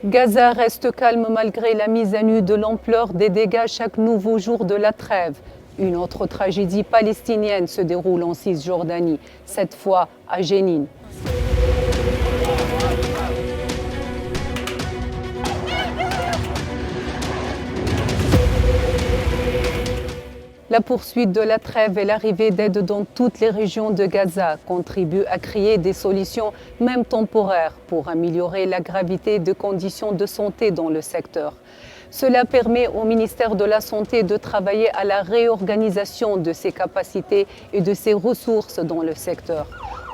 Gaza reste calme malgré la mise à nu de l'ampleur des dégâts chaque nouveau jour de la trêve. Une autre tragédie palestinienne se déroule en Cisjordanie, cette fois à Jénine. La poursuite de la trêve et l'arrivée d'aide dans toutes les régions de Gaza contribuent à créer des solutions, même temporaires, pour améliorer la gravité des conditions de santé dans le secteur. Cela permet au ministère de la Santé de travailler à la réorganisation de ses capacités et de ses ressources dans le secteur,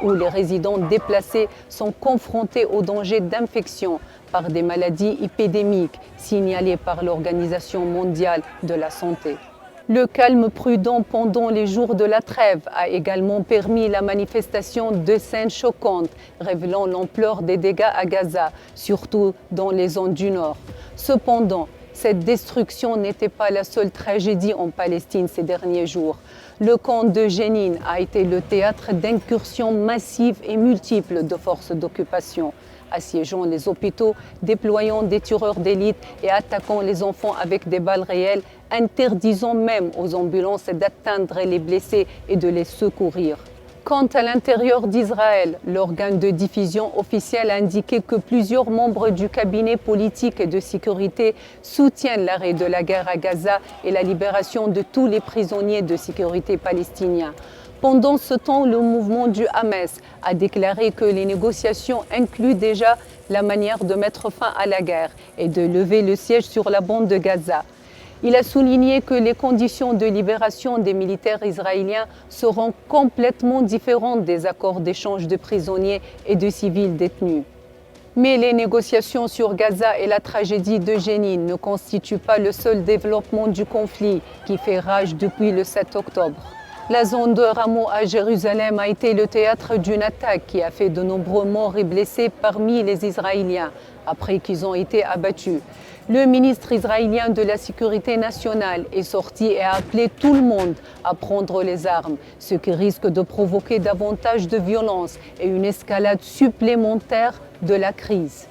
où les résidents déplacés sont confrontés au danger d'infection par des maladies épidémiques signalées par l'Organisation mondiale de la santé. Le calme prudent pendant les jours de la trêve a également permis la manifestation de scènes choquantes révélant l'ampleur des dégâts à Gaza, surtout dans les zones du nord. Cependant, cette destruction n'était pas la seule tragédie en Palestine ces derniers jours. Le camp de Jénine a été le théâtre d'incursions massives et multiples de forces d'occupation, assiégeant les hôpitaux, déployant des tireurs d'élite et attaquant les enfants avec des balles réelles, interdisant même aux ambulances d'atteindre les blessés et de les secourir. Quant à l'intérieur d'Israël, l'organe de diffusion officiel a indiqué que plusieurs membres du cabinet politique et de sécurité soutiennent l'arrêt de la guerre à Gaza et la libération de tous les prisonniers de sécurité palestiniens. Pendant ce temps, le mouvement du Hamas a déclaré que les négociations incluent déjà la manière de mettre fin à la guerre et de lever le siège sur la bande de Gaza. Il a souligné que les conditions de libération des militaires israéliens seront complètement différentes des accords d'échange de prisonniers et de civils détenus. Mais les négociations sur Gaza et la tragédie de Jénine ne constituent pas le seul développement du conflit qui fait rage depuis le 7 octobre. La zone de Rameau à Jérusalem a été le théâtre d'une attaque qui a fait de nombreux morts et blessés parmi les Israéliens après qu'ils ont été abattus. Le ministre israélien de la Sécurité nationale est sorti et a appelé tout le monde à prendre les armes, ce qui risque de provoquer davantage de violence et une escalade supplémentaire de la crise.